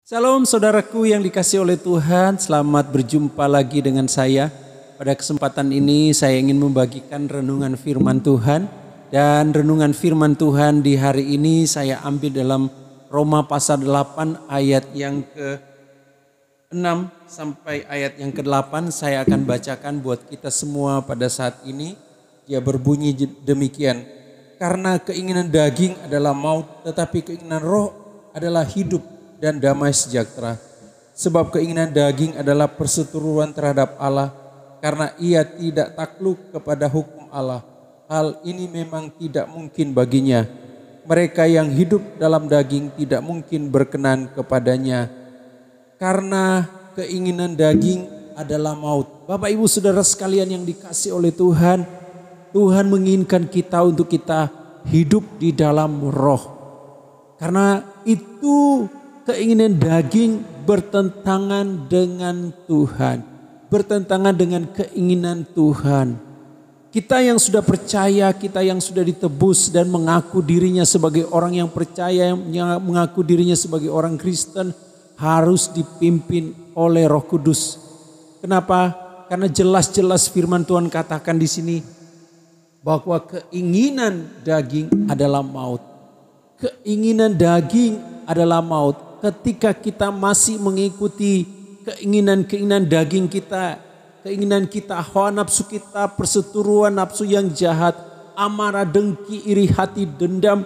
Salam saudaraku yang dikasihi oleh Tuhan, selamat berjumpa lagi dengan saya. Pada kesempatan ini saya ingin membagikan renungan firman Tuhan. Dan renungan firman Tuhan di hari ini saya ambil dalam Roma pasal 8 ayat yang ke-6 sampai ayat yang ke-8. Saya akan bacakan buat kita semua pada saat ini. Dia berbunyi demikian. Karena keinginan daging adalah maut, tetapi keinginan roh adalah hidup dan damai sejahtera. Sebab keinginan daging adalah perseteruan terhadap Allah, karena ia tidak takluk kepada hukum Allah. Hal ini memang tidak mungkin baginya. Mereka yang hidup dalam daging tidak mungkin berkenan kepadanya, karena keinginan daging adalah maut. Bapak ibu saudara sekalian yang dikasihi oleh Tuhan, Tuhan menginginkan kita untuk kita hidup di dalam roh. Karena itu keinginan daging bertentangan dengan Tuhan, bertentangan dengan keinginan Tuhan. Kita yang sudah percaya, kita yang sudah ditebus dan mengaku dirinya sebagai orang yang percaya, yang mengaku dirinya sebagai orang Kristen, harus dipimpin oleh Roh Kudus. Kenapa? Karena jelas-jelas firman Tuhan katakan di sini bahwa keinginan daging adalah maut. Keinginan daging adalah maut. Ketika kita masih mengikuti keinginan-keinginan daging kita, keinginan kita, hawa nafsu kita, perseteruan nafsu yang jahat, amarah, dengki, iri hati, dendam,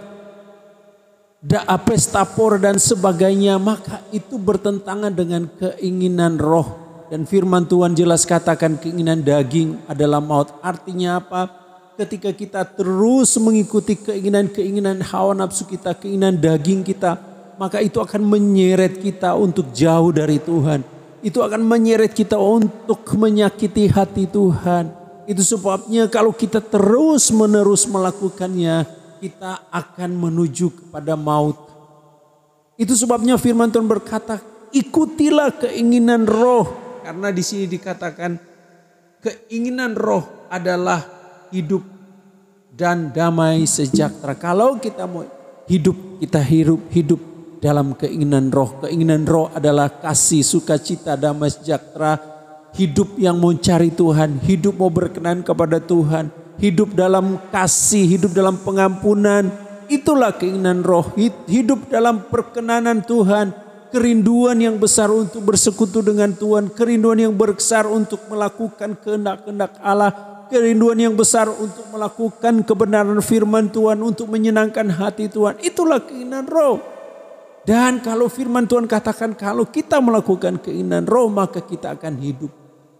pestapor dan sebagainya, maka itu bertentangan dengan keinginan roh. Dan firman Tuhan jelas katakan keinginan daging adalah maut. Artinya apa? Ketika kita terus mengikuti keinginan-keinginan hawa nafsu kita, keinginan daging kita, maka itu akan menyeret kita untuk jauh dari Tuhan. Itu akan menyeret kita untuk menyakiti hati Tuhan. Itu sebabnya kalau kita terus menerus melakukannya, kita akan menuju kepada maut. Itu sebabnya firman Tuhan berkata, ikutilah keinginan roh. Karena di sini dikatakan keinginan roh adalah hidup dan damai sejahtera. Kalau kita mau hidup, kita hidup dalam keinginan roh. Keinginan roh adalah kasih, sukacita, damai sejahtera. Hidup yang mau cari Tuhan, hidup mau berkenan kepada Tuhan, hidup dalam kasih, hidup dalam pengampunan. Itulah keinginan roh, hidup dalam perkenanan Tuhan. Kerinduan yang besar untuk bersekutu dengan Tuhan, kerinduan yang besar untuk melakukan kehendak-kehendak Allah, kerinduan yang besar untuk melakukan kebenaran firman Tuhan, untuk menyenangkan hati Tuhan. Itulah keinginan roh. Dan kalau firman Tuhan katakan kalau kita melakukan keinginan roh maka kita akan hidup.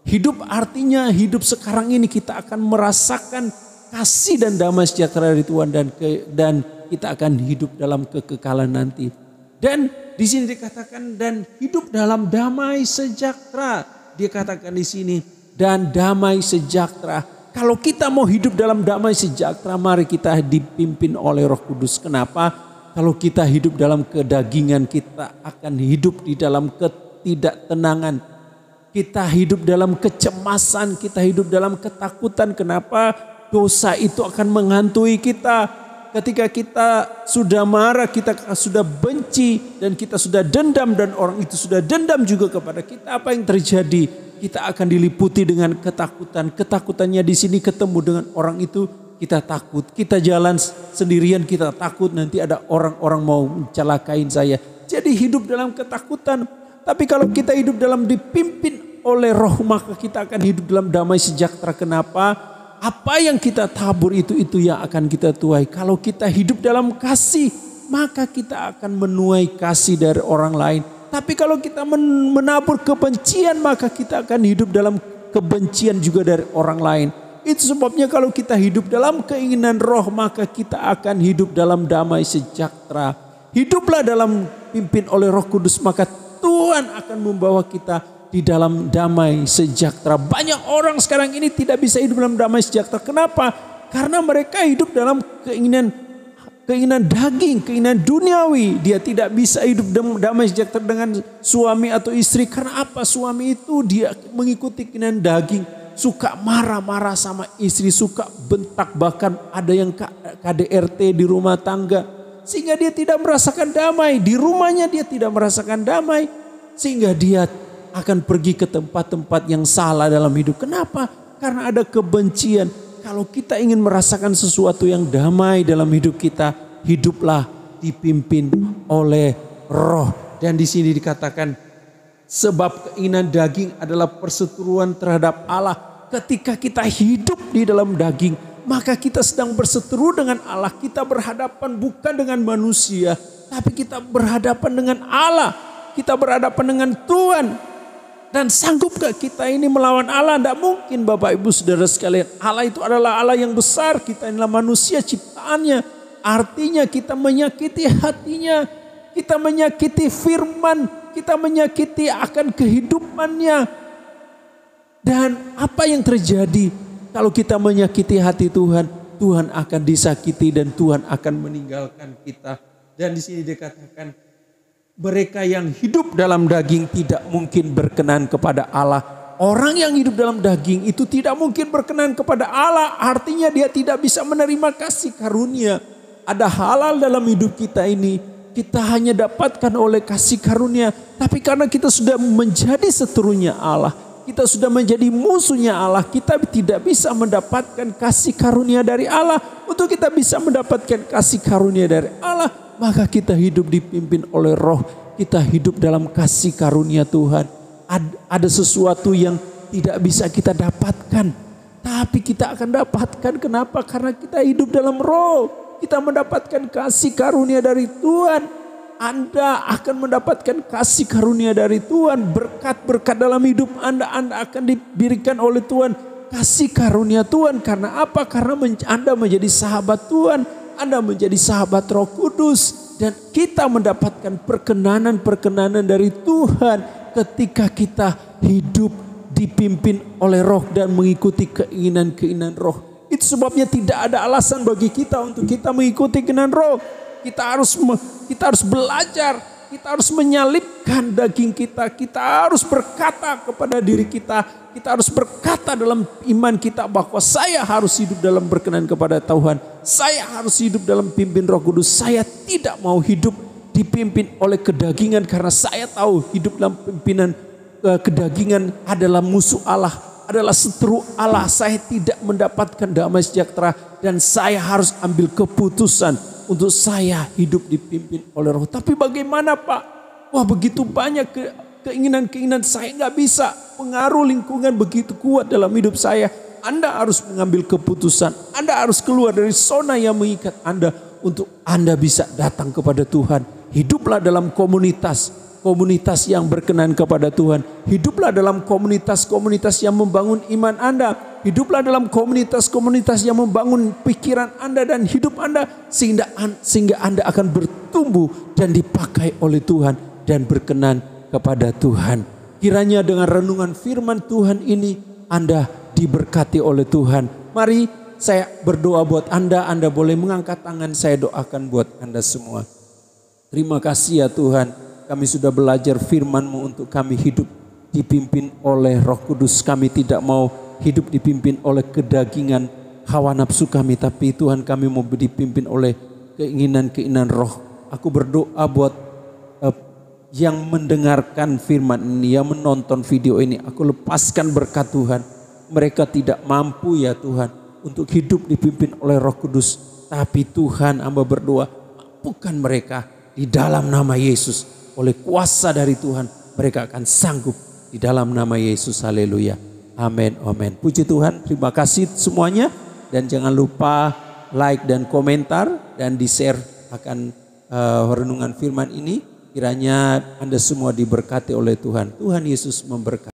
Hidup artinya hidup sekarang ini kita akan merasakan kasih dan damai sejahtera dari Tuhan dan kita akan hidup dalam kekekalan nanti. Dan di sini dikatakan dan hidup dalam damai sejahtera. Dia katakan di sini dan damai sejahtera. Kalau kita mau hidup dalam damai sejahtera, mari kita dipimpin oleh Roh Kudus. Kenapa? Kalau kita hidup dalam kedagingan, kita akan hidup di dalam ketidaktenangan. Kita hidup dalam kecemasan, kita hidup dalam ketakutan. Kenapa? Dosa itu akan menghantui kita. Ketika kita sudah marah, kita sudah benci, dan kita sudah dendam, dan orang itu sudah dendam juga kepada kita. Apa yang terjadi? Kita akan diliputi dengan ketakutan. Ketakutannya di sini ketemu dengan orang itu, kita takut. Kita jalan sendirian, kita takut nanti ada orang-orang mau mencelakain saya. Jadi hidup dalam ketakutan. Tapi kalau kita hidup dalam dipimpin oleh roh, maka kita akan hidup dalam damai sejahtera. Kenapa? Apa yang kita tabur itu yang akan kita tuai. Kalau kita hidup dalam kasih, maka kita akan menuai kasih dari orang lain. Tapi kalau kita menabur kebencian, maka kita akan hidup dalam kebencian juga dari orang lain. Itu sebabnya kalau kita hidup dalam keinginan roh, maka kita akan hidup dalam damai sejahtera. Hiduplah dalam pimpin oleh Roh Kudus, maka Tuhan akan membawa kita di dalam damai sejahtera. Banyak orang sekarang ini tidak bisa hidup dalam damai sejahtera. Kenapa? Karena mereka hidup dalam keinginan daging, keinginan duniawi. Dia tidak bisa hidup damai sejahtera dengan suami atau istri. Karena apa? Suami itu dia mengikuti keinginan daging. Suka marah-marah sama istri, suka bentak, bahkan ada yang KDRT di rumah tangga. Sehingga dia tidak merasakan damai. Di rumahnya dia tidak merasakan damai. Sehingga dia akan pergi ke tempat-tempat yang salah dalam hidup. Kenapa? Karena ada kebencian. Kalau kita ingin merasakan sesuatu yang damai dalam hidup kita, hiduplah dipimpin oleh Roh. Dan di sini dikatakan, sebab keinginan daging adalah perseteruan terhadap Allah. Ketika kita hidup di dalam daging, maka kita sedang berseteru dengan Allah. Kita berhadapan bukan dengan manusia, tapi kita berhadapan dengan Allah. Kita berhadapan dengan Tuhan. Dan sanggupkah kita ini melawan Allah? Tidak mungkin Bapak Ibu Saudara sekalian. Allah itu adalah Allah yang besar. Kita inilah manusia ciptaannya. Artinya kita menyakiti hatinya. Kita menyakiti firman. Kita menyakiti akan kehidupannya. Dan apa yang terjadi kalau kita menyakiti hati Tuhan? Tuhan akan disakiti dan Tuhan akan meninggalkan kita. Dan di sini dikatakan, mereka yang hidup dalam daging tidak mungkin berkenan kepada Allah. Orang yang hidup dalam daging itu tidak mungkin berkenan kepada Allah. Artinya dia tidak bisa menerima kasih karunia. Ada halal dalam hidup kita ini. Kita hanya dapatkan oleh kasih karunia. Tapi karena kita sudah menjadi seterunya Allah. Kita sudah menjadi musuhnya Allah. Kita tidak bisa mendapatkan kasih karunia dari Allah. Untuk kita bisa mendapatkan kasih karunia dari Allah, maka kita hidup dipimpin oleh Roh. Kita hidup dalam kasih karunia Tuhan. Ada sesuatu yang tidak bisa kita dapatkan, tapi kita akan dapatkan. Kenapa? Karena kita hidup dalam Roh. Kita mendapatkan kasih karunia dari Tuhan. Anda akan mendapatkan kasih karunia dari Tuhan. Berkat-berkat dalam hidup Anda akan diberikan oleh Tuhan. Kasih karunia Tuhan. Karena apa? Karena Anda menjadi sahabat Tuhan. Anda menjadi sahabat Roh Kudus. Dan kita mendapatkan perkenanan-perkenanan dari Tuhan ketika kita hidup dipimpin oleh Roh dan mengikuti keinginan-keinginan Roh. Itu sebabnya tidak ada alasan bagi kita untuk kita mengikuti keinginan Roh. Kita harus belajar, kita harus menyalipkan daging kita. Kita harus berkata kepada diri kita, kita harus berkata dalam iman kita bahwa saya harus hidup dalam berkenan kepada Tuhan. Saya harus hidup dalam pimpin Roh Kudus. Saya tidak mau hidup dipimpin oleh kedagingan karena saya tahu hidup dalam pimpinan kedagingan adalah musuh Allah, adalah seteru Allah. Saya tidak mendapatkan damai sejahtera dan saya harus ambil keputusan untuk saya hidup dipimpin oleh Roh. Tapi bagaimana Pak? Wah, begitu banyak keinginan-keinginan, saya nggak bisa. Pengaruh lingkungan begitu kuat dalam hidup saya. Anda harus mengambil keputusan. Anda harus keluar dari zona yang mengikat Anda untuk Anda bisa datang kepada Tuhan. Hiduplah dalam komunitas yang berkenan kepada Tuhan. Hiduplah dalam komunitas yang membangun iman Anda. Hiduplah dalam komunitas yang membangun pikiran Anda dan hidup Anda. Sehingga Anda akan bertumbuh dan dipakai oleh Tuhan dan berkenan kepada Tuhan. Kiranya dengan renungan firman Tuhan ini Anda diberkati oleh Tuhan. Mari saya berdoa buat Anda. Anda boleh mengangkat tangan, saya doakan buat Anda semua. Terima kasih ya Tuhan. Kami sudah belajar firman-Mu untuk kami hidup dipimpin oleh Roh Kudus. Kami tidak mau hidup dipimpin oleh kedagingan hawa nafsu kami. Tapi Tuhan, kami mau dipimpin oleh keinginan-keinginan Roh. Aku berdoa buat yang mendengarkan firman ini, yang menonton video ini. Aku lepaskan berkat Tuhan. Mereka tidak mampu ya Tuhan untuk hidup dipimpin oleh Roh Kudus. Tapi Tuhan, hamba berdoa, mampukan mereka di dalam nama Yesus. Oleh kuasa dari Tuhan, mereka akan sanggup di dalam nama Yesus. Haleluya. Amin. Amin. Puji Tuhan. Terima kasih semuanya. Dan jangan lupa like dan komentar dan di-share akan renungan firman ini. Kiranya Anda semua diberkati oleh Tuhan. Tuhan Yesus memberkati.